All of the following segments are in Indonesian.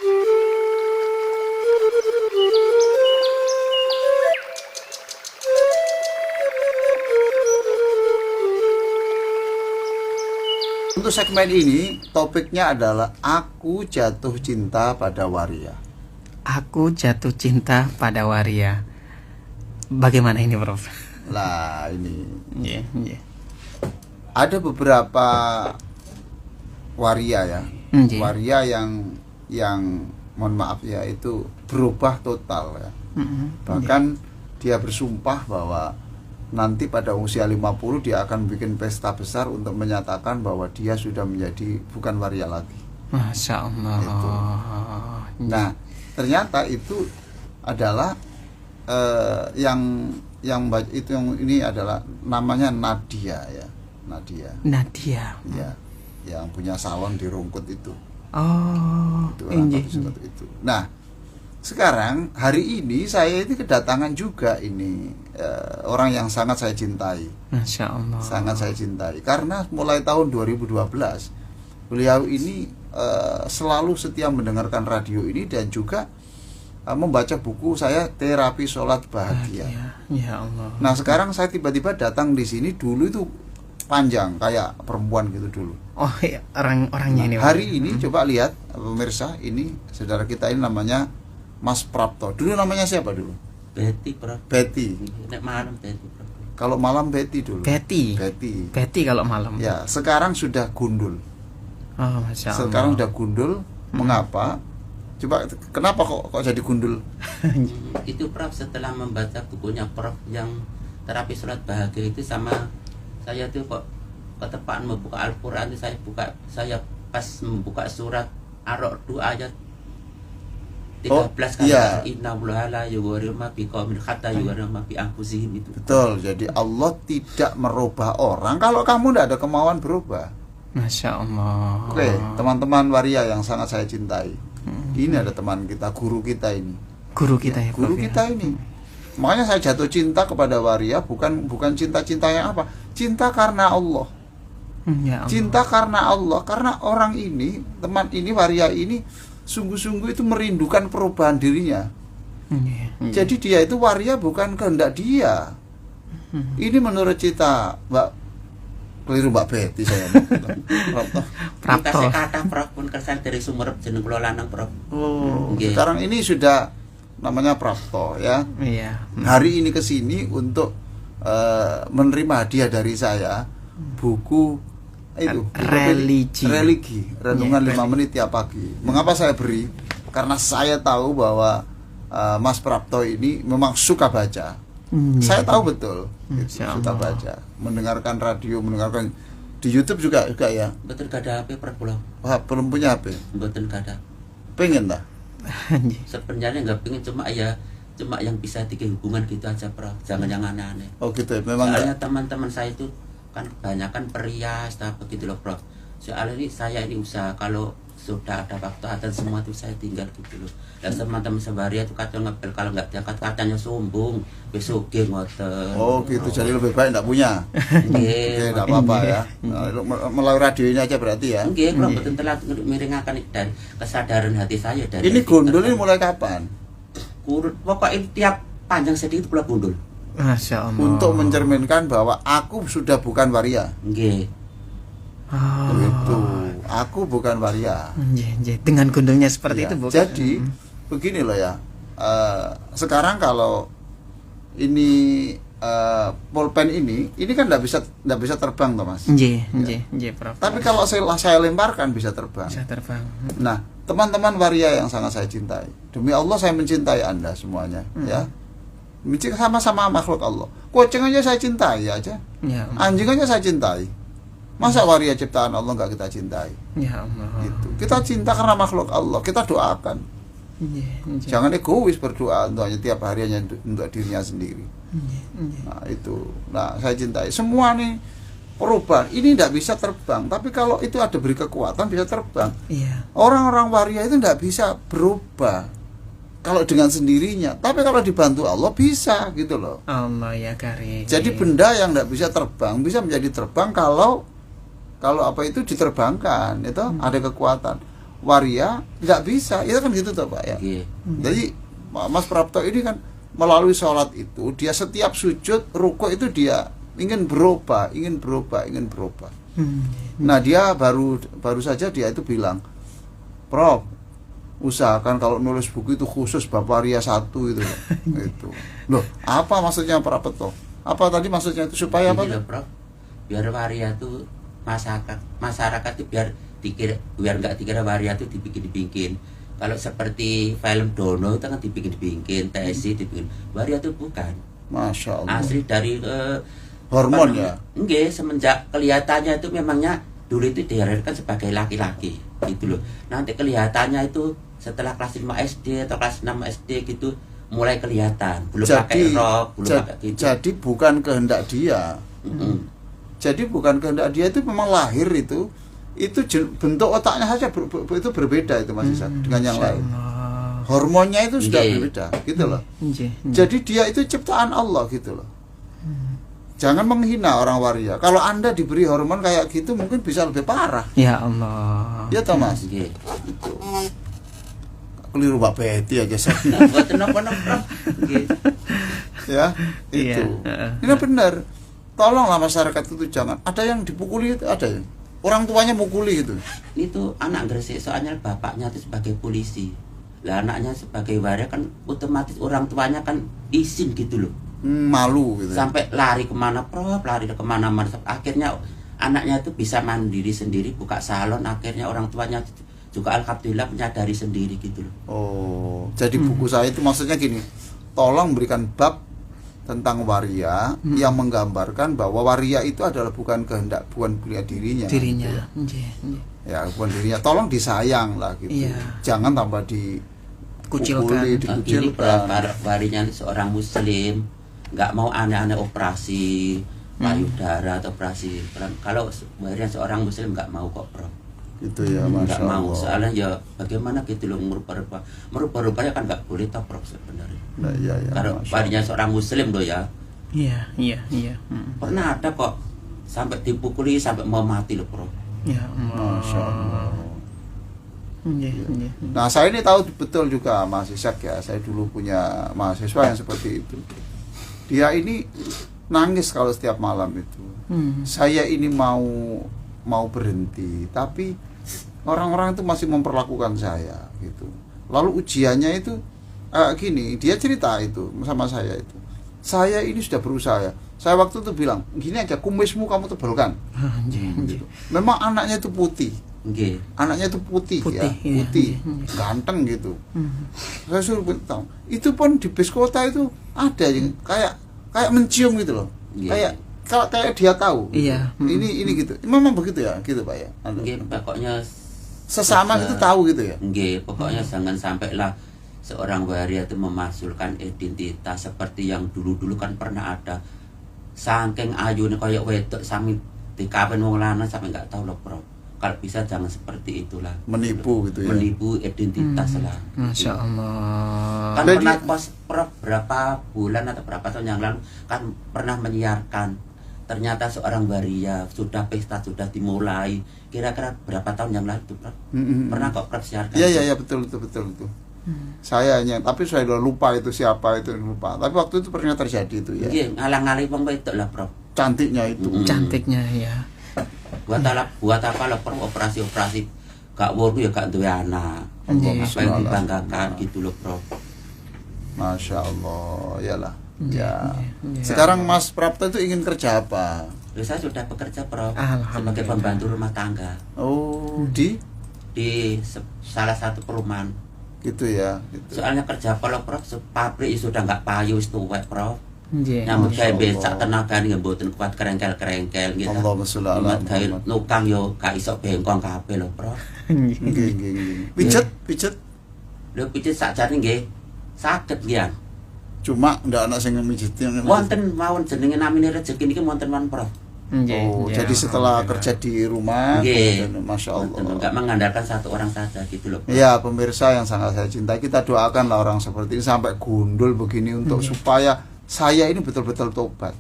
Untuk segmen ini topiknya adalah aku jatuh cinta pada waria. Aku jatuh cinta pada waria. Bagaimana ini, Prof? Lah ini Yeah. ada beberapa waria ya. Yeah. Waria yang mohon maaf ya itu berubah total ya. Bahkan dia bersumpah bahwa nanti pada usia 50 dia akan bikin pesta besar untuk menyatakan bahwa dia sudah menjadi bukan waria lagi. Masya Allah. Itu. Nah, ternyata itu adalah yang ini adalah namanya Nadia ya. Nadia. Ya, yang punya salon di Rungkut itu. Oh, Itu orang seperti itu. Nah, sekarang hari ini saya ini kedatangan juga ini orang yang sangat saya cintai. Masya Allah. Sangat saya cintai karena mulai tahun 2012 beliau ini selalu setia mendengarkan radio ini dan juga membaca buku saya Terapi Sholat Bahagia. Ya Allah. Nah, sekarang saya tiba-tiba datang di sini, dulu itu panjang kayak perempuan gitu dulu. Oh ya, orangnya ini. Hari ini coba lihat pemirsa, ini saudara kita ini namanya Mas Prapto. Dulu namanya siapa dulu? Betty, Prof. Betty. Nek malam Betty, Prof. Kalau malam Betty dulu. Betty kalau malam. Ya, sekarang sudah gundul. Oh, Masya Allah. Sekarang sudah gundul. Mengapa? Coba kenapa kok jadi gundul? Itu Prof, setelah membaca bukunya Prof yang Terapi Sholat Bahagia itu, sama saya tuh kok ketepaan membuka Al-Quran itu, saya pas membuka surat Ar-Ra'd ayat 13 kali iya. innallaha la yughayyiru ma biqaumin hatta yughayyiru ma bi anfusihim itu. Betul. Jadi Allah tidak merubah orang kalau kamu tidak ada kemauan berubah. Masya Allah. Oke, teman-teman waria yang sangat saya cintai. Ini ada teman kita, guru kita ini. Guru kita ya, Guru Prof, kita ini. Makanya saya jatuh cinta kepada waria bukan cinta-cinta yang apa? Cinta karena Allah. Ya Allah. Cinta karena Allah, karena orang ini, teman ini, waria ini sungguh-sungguh itu merindukan perubahan dirinya. Jadi dia itu waria bukan kehendak dia. Ini menurut cita keliru Mbak Betty saya. Prapto. Kasih kata Prof pun kesan dari sumber jeneng kula lanang, Prof. Oh, sekarang ini sudah namanya Prapto ya. Iya. Hari ini ke sini untuk menerima hadiah dari saya buku itu religi renungan 5 menit tiap pagi. Mengapa saya beri? Karena saya tahu bahwa Mas Prapto ini memang suka baca. Saya tahu betul suka baca, mendengarkan radio, mendengarkan di YouTube juga ya. Betul, gak ada HP, Prof. Wah, belum punya HP. Betul, gak ada. Pengen dah. Sebenarnya nggak pengen, cuma yang bisa bikin hubungan gitu aja, Prof. Jangan yang aneh-aneh. Oh gitu ya, memang. Soalnya teman-teman saya itu kan kebanyakan perias apa gitu loh, Prof. Soalnya ini saya ini usaha, kalau sudah ada waktu adzan semua itu saya tinggal gitu loh. Dan teman-teman sebaria itu kadang ngepel, kalau nggak diangkat katanya sombong, besok ngoten. Oh gitu, jadi lebih baik nggak punya. Oke, nggak apa-apa ya. Melalui radio ini aja berarti ya. Oke, Prof, betul telat miringakan dari kesadaran hati saya dari. Ini gundul ini mulai kapan? Pokoknya tiap panjang sedikit pula gundul. Masya Allah. Untuk mencerminkan bahwa aku sudah bukan waria. Nggih. Oh. Gitu. Aku bukan waria. Dengan gundulnya seperti Ya, itu, bukan? jadi begini loh ya. Sekarang kalau ini pulpen ini kan nggak bisa terbang toh Mas. Prof. Tapi kalau saya lemparkan bisa terbang. Bisa terbang. Nah, teman-teman waria yang sangat saya cintai, demi Allah saya mencintai Anda semuanya, ya. Sama-sama makhluk Allah. Kucing aja saya cintai aja. Ya. Anjing aja saya cintai. Masa waria ciptaan Allah nggak kita cintai? Ya Allah. Gitu. Kita cinta karena makhluk Allah. Kita doakan. Jangan egois berdoa untuk hanya tiap hari hanya untuk dirinya sendiri. Nah itu. Nah saya cintai. Semua nih perubahan ini tidak bisa terbang. Tapi kalau itu ada beri kekuatan bisa terbang. Iya. Orang-orang waria itu tidak bisa berubah kalau dengan sendirinya. Tapi kalau dibantu Allah bisa gitu loh. Allah ya karim. Jadi benda yang tidak bisa terbang bisa menjadi terbang kalau apa itu diterbangkan, itu ada kekuatan. waria nggak bisa, itu kan gitu toh Pak ya. Nggih. Jadi Mas Prapto ini kan melalui sholat itu dia setiap sujud rukuk itu dia ingin berubah. Nah dia baru saja dia itu bilang, Prof, usahakan kalau nulis buku itu khusus bab waria 1 itu. Itu. Loh, apa maksudnya Pak Prapto? Apa tadi maksudnya itu supaya apa? Ini loh, Prof. Biar waria itu masyarakat itu biar nggak dikira waria itu dibikin. Kalau seperti film Dono itu kan dibikin, TSI dibikin. Waria itu bukan. Masya Allah. Asli dari hormon ya. Enggak, semenjak kelihatannya itu memangnya dulu itu dilahirkan sebagai laki-laki gitu loh. Nanti kelihatannya itu setelah kelas 5 SD atau kelas 6 SD gitu mulai kelihatan. Belum pakai rok, belum pakai gitu. Jadi bukan kehendak dia. Jadi bukan kehendak dia, itu memang lahir itu bentuk otaknya saja itu berbeda itu Mas Isak dengan yang lain. Hormonnya itu sudah berbeda gitu loh. Jadi dia itu ciptaan Allah gitu loh. Jangan menghina orang waria. Kalau Anda diberi hormon kayak gitu mungkin bisa lebih parah. Ya Allah. Ya toh Mas. Itu. Keliru Mbak Betty aja saya. Ya, itu. Ini benar. Tolonglah masyarakat itu jangan. Ada yang dipukuli itu, ada yang orang tuanya mukuli itu. Itu anak Gresik soalnya bapaknya itu sebagai polisi. Lah anaknya sebagai waria kan otomatis orang tuanya kan izin gitu loh. Malu gitu. Sampai lari kemana mana. Akhirnya anaknya itu bisa mandiri sendiri, buka salon. Akhirnya orang tuanya juga alhamdulillah menyadari sendiri gitu loh. Oh, jadi buku saya itu maksudnya gini, tolong berikan bab tentang waria yang menggambarkan bahwa waria itu adalah bukan kehendak, bukan punya dirinya. Gitu ya, bukan dirinya. Tolong disayang lah gitu. Jangan tambah dikucilkan. Warinya seorang muslim, nggak mau aneh-aneh operasi payudara atau operasi. Kalau warinya seorang muslim nggak mau kok, Bro. Gitu ya, Masya nggak mau. Allah. Soalnya ya bagaimana gitu loh merubah-rubahnya kan nggak boleh toh, Bro, sebenarnya. Nah, iya, Kalau warinya seorang muslim loh ya. Iya. Pernah ada kok sampai dipukuli sampai mau mati loh, Bro. Ya Masya Allah. Iya. Nah, saya ini tahu betul juga Mas Isak ya. Saya dulu punya mahasiswa yang seperti itu. Dia ini nangis kalau setiap malam itu. Saya ini mau berhenti, tapi orang-orang itu masih memperlakukan saya gitu. Lalu ujiannya itu gini, dia cerita itu sama saya itu. Saya ini sudah berusaha. Saya waktu itu bilang, gini aja, kumismu kamu tebalkan. Gitu. Memang anaknya itu putih. Anaknya itu putih ya, putih, ganteng gitu. Saya suruh tahu. Itu pun di bis kota itu ada yang kayak mencium gitu loh. Kayak dia tahu. Iya. Ini gitu. Memang begitu ya, gitu Pak ya. Pokoknya sesama itu tahu gitu ya. Pokoknya jangan sampailah seorang waria itu memasukkan identitas seperti yang dulu-dulu kan pernah ada. Saking ayune kayak wedok sami dikawin wong lanang sampai enggak tahu loh, Bro. Kalau bisa jangan seperti itulah. Menipu gitu ya. Menipu identitas lah. Masya Allah. Kan pernah Prof berapa bulan atau berapa tahun yang lalu kan pernah menyiarkan ternyata seorang waria sudah pesta sudah dimulai. Kira-kira berapa tahun yang lalu, Prof? Pernah kok Prof siarkan? Iya, betul. Saya hanya, tapi saya udah lupa itu siapa itu, lupa. Tapi waktu itu pernah terjadi itu ya. Iya, ngalang-ngalih wong wedok lah, Prof. Cantiknya itu. Cantiknya ya. Buat apa lah, Prof, operasi gak wolu ya gak duwe anak. Apa yang dibanggakan gitu loh, Prof. Masya Allah, iyalah. Ya. Sekarang Mas Prapto itu ingin kerja apa? Saya sudah bekerja, Prof, sebagai pembantu rumah tangga. Oh, di salah satu perumahan. Gitu ya. Gitu. Soalnya kerja kalau Prof, pabrik sudah nggak payu wis tuwek, Prof. Nyambut gawe becak tenaga nih mboten kuat kerengkel-kerengkel gitu. Allahumma sholli ala Muhammad. Nukang yo gak iso bengkong kabeh lho, Prof. Nggih. Pijet. Lho pijet sakjane nggih. Saged nggih. Cuma ndak ana sing mijet. Wonten mawon jenenge namine rezeki niki wonten mawon, Prof. Jadi setelah kerja di rumah, Masya Allah, nggak mengandalkan satu orang saja gitu loh. Ya pemirsa yang sangat saya cintai, kita doakanlah orang seperti ini sampai gundul begini untuk supaya saya ini betul-betul tobat.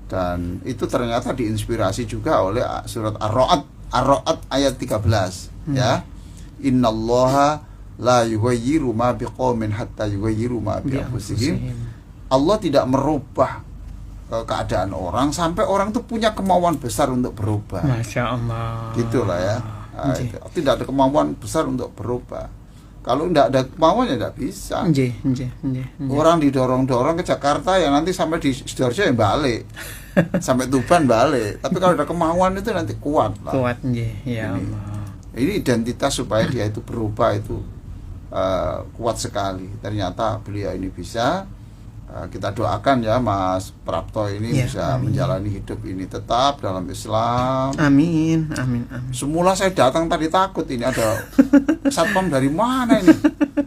Dan itu ternyata diinspirasi juga oleh surat Ar-Ra'd ayat 13 ya. Innallaha la yughayyiru ma biqaumin hatta yughayyiru ma bi anfusihim. Allah tidak merubah keadaan orang sampai orang itu punya kemauan besar untuk berubah. Masya Allah. Gitulah ya. Tidak ada kemauan besar untuk berubah. Kalau tidak ada kemauan ya tidak bisa. Orang didorong-dorong ke Jakarta ya nanti sampai di Sidoarjo ya balik. Sampai Tuban balik. Tapi kalau ada kemauan itu nanti kuat lah. Kuat, ya Allah. Ini identitas supaya dia itu berubah itu kuat sekali. Ternyata beliau ini bisa. Kita doakan ya Mas Prapto ini bisa menjalani hidup ini tetap dalam Islam. Amin. Semula saya datang tadi takut ini ada satpam dari mana ini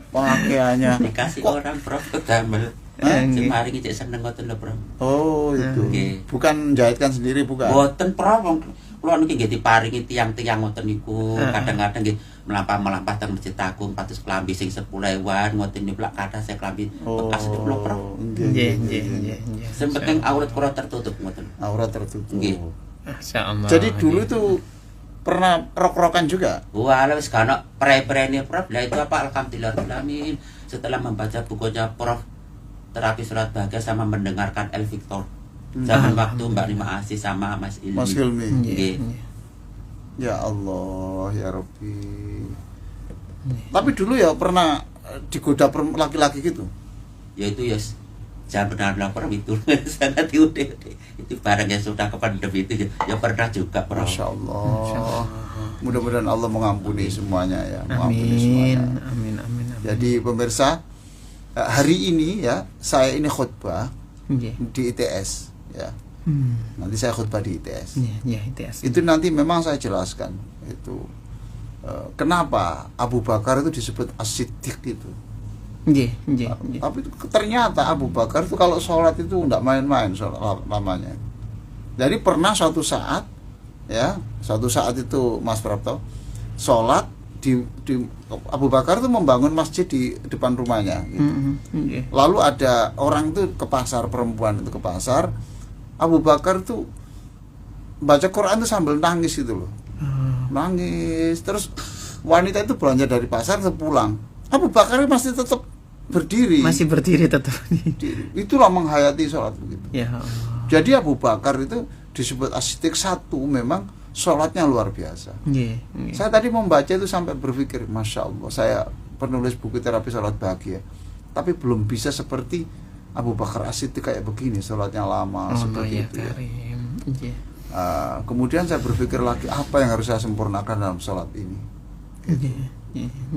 pakaiannya. Dikasih orang Prof ke damel. Semari kita seneng ngoten lho Prof. Oh itu. Bukan jahitkan sendiri bukan. Boten Prof. Kula niki nggih diparingi tiang-tiang ngoten niku. Kadang-kadang nggih melampah-melampah teng masjid agung patus klambi sing 10.000-an ngoten niku lak kathah saya klambi bekas itu lho Prof. Nggih. Sing penting aurat kula tertutup ngoten. Aurat tertutup. Nggih. Masyaallah. Jadi dulu itu pernah rok-rokan juga? Wah, wis kana pre-prene Prof. Lah itu apa alhamdulillahirabbil. Setelah membaca bukunya Prof Terapi Sholat Bahagia sama mendengarkan El Victor. Zaman waktu Mbak Nima Asih sama Mas Ilmi. Mas Ilmi. Yeah. Ya Allah, ya Rabbi. Tapi dulu ya pernah digoda laki-laki gitu. Ya itu ya jangan benar lapor itu sangat itu barang yang sudah kependem itu ya pernah juga Prof. Masya Allah. Mudah-mudahan Allah mengampuni semuanya ya. Amin. Jadi pemirsa, hari ini ya saya ini khutbah di ITS ya. Nanti saya khutbah di ITS. ITS. Itu nanti memang saya jelaskan itu kenapa Abu Bakar itu disebut As-Siddiq itu. Tapi ternyata Abu Bakar itu kalau sholat itu enggak main-main lamanya. Jadi pernah suatu saat itu Mas Prapto sholat di Abu Bakar itu membangun masjid di depan rumahnya gitu. Lalu ada orang itu ke pasar, perempuan itu ke pasar, Abu Bakar itu baca Quran itu sambil nangis gitu loh. Nangis terus wanita itu belanja dari pasar terus pulang. Abu Bakar masih tetap berdiri. Masih berdiri tetap. Itulah menghayati sholat begitu. Ya. Jadi Abu Bakar itu disebut As-Siddiq satu memang sholatnya luar biasa. Saya tadi membaca itu sampai berpikir, Masya Allah, saya penulis buku Terapi Sholat Bahagia, tapi belum bisa seperti Abu Bakar As-Siddiq kayak begini, sholatnya lama seperti itu. Ya. Kemudian saya berpikir lagi apa yang harus saya sempurnakan dalam sholat ini. Gitu.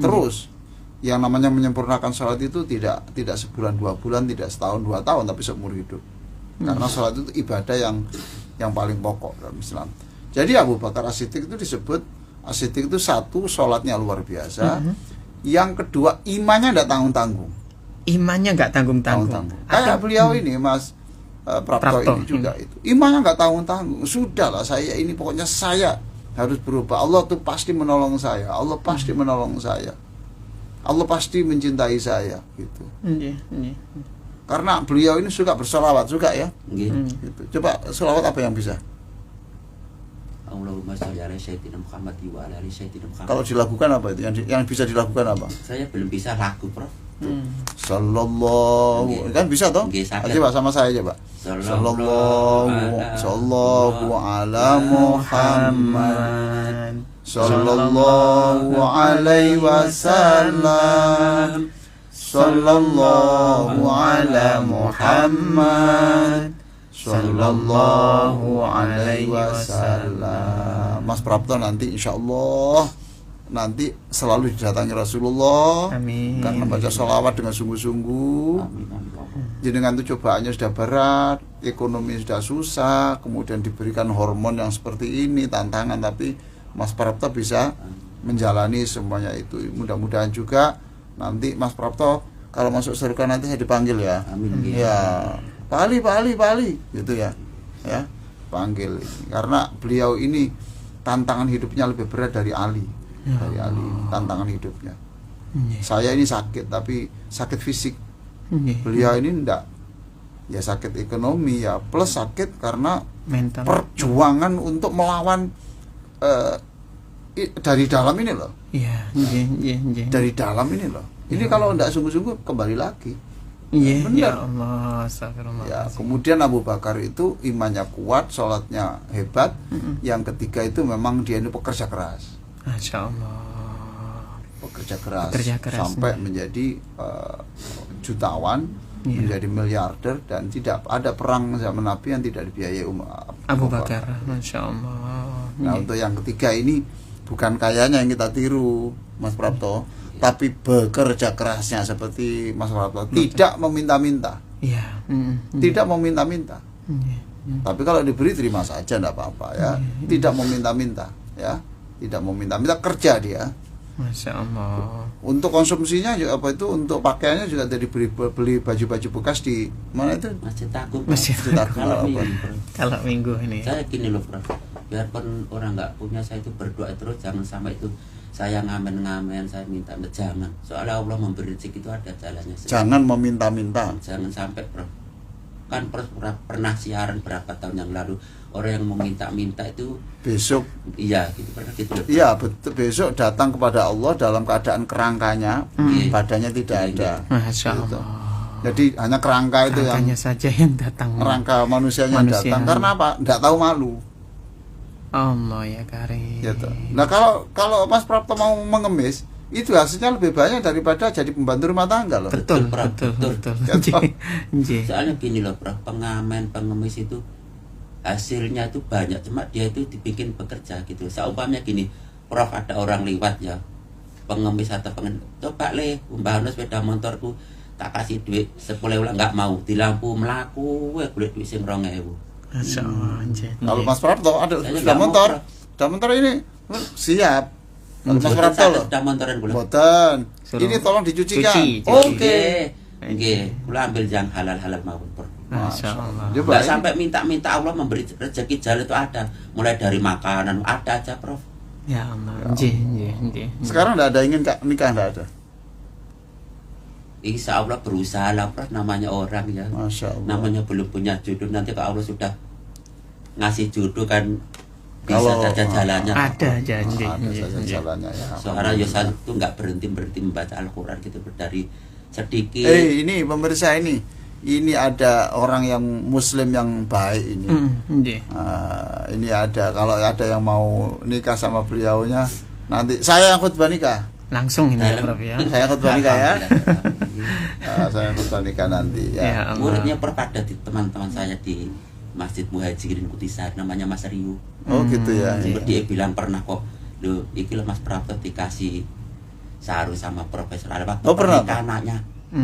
Terus yang namanya menyempurnakan sholat itu tidak sebulan 2 bulan, tidak setahun 2 tahun, tapi seumur hidup. Karena sholat itu ibadah yang paling pokok dalam Islam. Jadi Abu Bakar As-Siddiq itu disebut As-Siddiq itu satu, sholatnya luar biasa. Yang kedua, imannya tidak tanggung-tanggung. Imannya nggak tanggung-tanggung. Kayak beliau ini Mas Prapto ini juga itu. Imannya nggak tanggung-tanggung. Sudahlah saya ini pokoknya saya harus berubah. Allah tuh pasti menolong saya. Allah pasti menolong saya. Allah pasti mencintai saya gitu. Karena beliau ini suka bersolawat juga ya. Gitu. Coba solawat apa yang bisa? Allahumma sholli ala sayyidina Muhammad wa ala ali sayyidina Muhammad. Kalau dilakukan apa itu? Yang bisa dilakukan apa? Saya belum bisa lagu, Prof. Sallallahu kan bisa toh? Coba sama saya coba. Sallallahu ala Muhammad. Sallallahu alaihi wasallam. Sallallahu ala Muhammad. Sallallahu alaihi wasallam. Mas Prapto nanti insyaallah nanti selalu didatangi Rasulullah. Amin. Karena baca sholawat dengan sungguh-sungguh. Jenengan itu cobaannya sudah berat, ekonomi sudah susah, kemudian diberikan hormon yang seperti ini, tantangan, tapi Mas Prapto bisa menjalani semuanya itu. Mudah-mudahan juga nanti Mas Prapto kalau masuk surga nanti saya dipanggil ya. Amin. Ya, Pak Ali gitu ya. Ya, panggil. Karena beliau ini tantangan hidupnya lebih berat dari Ali. Dari Ali tantangan hidupnya. Saya ini sakit tapi sakit fisik. Beliau ini enggak. Ya sakit ekonomi ya, plus sakit karena mental. Perjuangan untuk melawan dari dalam ini loh. Iya, nggih. Dari dalam ini loh. Ini kalau tidak sungguh-sungguh kembali lagi. Iya, Bener. ya Allah, astagfirullah. Ya, kemudian Abu Bakar itu imannya kuat, sholatnya hebat. Yang ketiga itu memang dia ini pekerja keras. Masya Allah. Pekerja keras keras. sampai menjadi jutawan, menjadi miliarder, dan tidak ada perang zaman Nabi yang tidak dibiayai Abu Bakar. Masya Allah. Nah, untuk yang ketiga ini bukan kayanya yang kita tiru, Mas Prapto, tapi bekerja kerasnya seperti Mas Prapto, tidak meminta-minta. Iya. Tidak meminta-minta. Tapi kalau diberi terima saja, tidak apa-apa ya. Tidak meminta-minta ya. Tidak meminta-minta, kerja dia. Masya Allah. Untuk konsumsinya juga apa itu, untuk pakaiannya juga dari beli baju-baju bekas di mana itu? Masjid Agung. Masjid Agung. Kalau minggu, Bro. Kalau minggu ini. Saya gini loh, Bro. Biarpun orang nggak punya, saya itu berdoa terus, jangan sampai itu saya ngamen-ngamen, saya minta, jangan. Soalnya Allah memberi rezeki itu ada jalannya. Jangan meminta-minta. Jangan sampai, Bro. Kan pernah siaran berapa tahun yang lalu, orang yang meminta-minta itu Besok, iya gitu, pernah gitu loh. iya betul, besok datang kepada Allah dalam keadaan kerangkanya, badannya tidak ada. Masya Gitu. Allah. Jadi hanya kerangka itu Kerangkanya yang saja yang datang. kerangka manusianya yang Manusia. datang. Karena apa? Tidak tahu malu. Allah ya karim. Gitu. Nah kalau Mas Prapto mau mengemis, itu hasilnya lebih banyak daripada jadi pembantu rumah tangga loh. Betul. Betul. Nggih. Soalnya gini loh, Bro, pengamen, pengemis itu hasilnya itu banyak, cuma dia itu dibikin bekerja gitu. Seumpamanya gini, Prof, ada orang lewat ya, pengemis atau coba umpamanya sepeda motorku tak kasih duit 10 ulang, nggak mau, di lampu melaku boleh duit sing 2.000. Masya Allah. Kalau Mas Prapto ada Saya sepeda nggak mau, motor, Bro. sepeda motor ini siap. Kalau Mas Boten Prapto saya loh. sudah montoran kula. Boten. Suruh Ini tolong dicucikan. cuci. Oke. Nggih, kula ambil yang halal-halal mawon, Bro. Masya Allah. Dia Nggak baik. sampai minta-minta, Allah memberi rezeki jalan itu ada. Mulai dari makanan ada aja, Prof. Ya Allah. Nggih. Sekarang tidak ada ingin nikah, tidak ada. Insya Allah berusaha lah, Prof. Namanya orang ya. Masya Allah. Namanya belum punya jodoh, nanti kalau Allah sudah ngasih jodoh kan bisa Kalau- saja jalannya. Ada janji. Ada saja jalannya ya. Soalnya ya saya itu nggak berhenti membaca Al-Quran gitu, dari sedikit. Ini pemirsa ini ada orang yang Muslim yang baik ini. Nggih. Ini ada, kalau ada yang mau nikah sama beliaunya, nanti saya yang khutbah nikah. Langsung ini ya, Dalam- Prof ya. Saya khutbah nikah ya. Alhamdulillah. Saya khutbah nikah nanti Ya ya. Allah. Muridnya perpada di teman-teman saya di Masjid Muhajirin Kutisar, namanya Mas Riu. Oh gitu ya. Dia bilang pernah kok, loh, iki loh Mas Prapto dikasih sarung sama Profesor Al waktu Oh, pernah, pernikahan anaknya.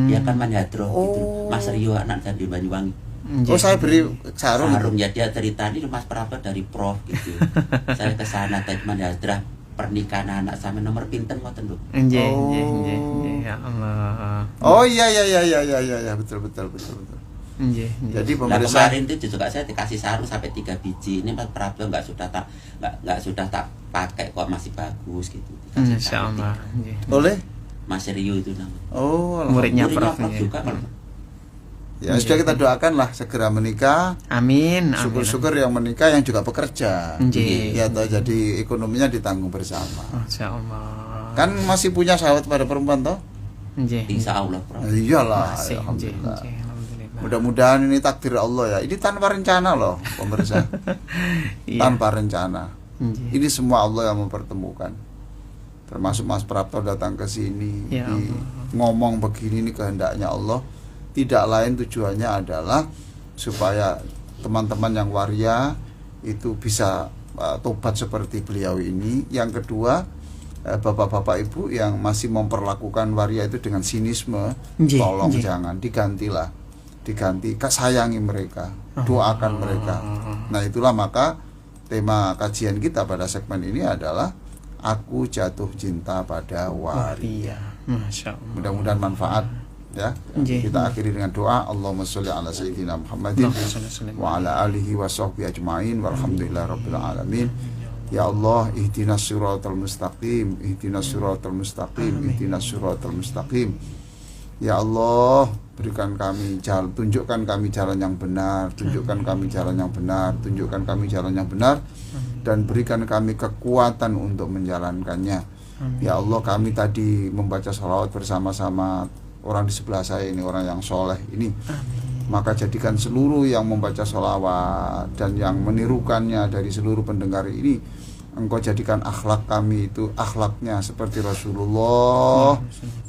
Dia kan Manjadro gitu. Oh. Mas Rio anak saya di Banyuwangi. Oh saya beri sarung. Sarung ya, dia cerita ini Mas Prapto dari Prof gitu. Saya ke sana tadi Manjadra, pernikahan anak sama nomor pinten ngoten lho. Nggih. Ya Allah. Oh iya betul. Nggih. Jadi Nah, pemirsa, kemarin itu juga saya dikasih sarung sampai 3 biji. Ini Mas Prapto nggak sudah tak pakai kok, masih bagus gitu. Dikasih Insya sarung Allah. 3. Nggih. oleh Mas Rio itu namanya. oh Muridnya Muridnya Prof. Prof ya. juga kan. ya sudah, kita doakan lah segera menikah. Amin. Syukur-syukur yang menikah yang juga bekerja. Nggih. Ya toh, jadi ekonominya ditanggung bersama. Masya Allah. Kan masih punya sahabat pada perempuan toh? Nggih. Insya Allah Prof. Iyalah, Masih. alhamdulillah. Alhamdulillah. Mudah-mudahan ini takdir Allah ya. Ini tanpa rencana loh, pemirsa. Iya. Tanpa rencana. Nggih. Ini semua Allah yang mempertemukan. Termasuk Mas Prapto datang ke sini, Ya ngomong begini, ini kehendaknya Allah. Tidak lain tujuannya adalah supaya teman-teman yang waria itu bisa tobat seperti beliau ini. Yang kedua, bapak-bapak ibu yang masih memperlakukan waria itu dengan sinisme, Nggih, tolong nggih. jangan diganti, sayangi mereka, doakan mereka. Nah itulah maka tema kajian kita pada segmen ini adalah aku jatuh cinta pada waria. Iya. Masya Allah. Mudah-mudahan manfaat ya. Nggih. Kita akhiri dengan doa. Allahumma sholli ala sayyidina Muhammadin Allahumma sholli ala wa ala alihi wa sahbihi ajma'in walhamdulillahi rabbil alamin. Ya Allah, ihdinas siratal mustaqim, ihdinas siratal mustaqim, ihdinas siratal mustaqim. Ya Allah, berikan kami jalan, tunjukkan kami jalan yang benar, tunjukkan kami jalan yang benar, tunjukkan kami jalan yang benar. dan berikan kami kekuatan untuk menjalankannya. Ya Allah, kami tadi membaca sholawat bersama-sama orang di sebelah saya ini, orang yang soleh ini. Maka jadikan seluruh yang membaca sholawat dan yang menirukannya dari seluruh pendengar ini, Engkau jadikan akhlak kami itu akhlaknya seperti Rasulullah.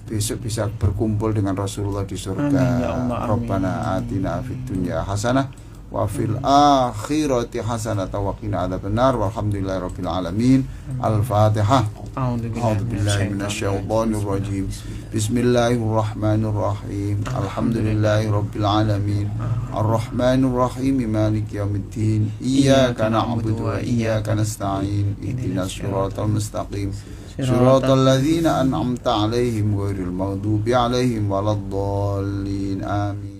Besok bisa berkumpul dengan Rasulullah di surga. Amin, ya Allah, amin. Rabbana atina fid dunya hasanah wa fil akhirati hasanah wa qina adzabannar walhamdulillahirabbil alamin. Al-Fatihah. A'udzu billahi minasyaitonir rajim. Bismillahirrahmanirrahim. Alhamdulillahirabbil alamin. Arrahmanir rahim. Maliki yaumiddin. Iyyaka na'budu wa iyyaka nasta'in. Ihdinas siratal mustaqim. Siratal ladzina an'amta 'alaihim ghairil maghdubi 'alaihim waladdallin. Amin.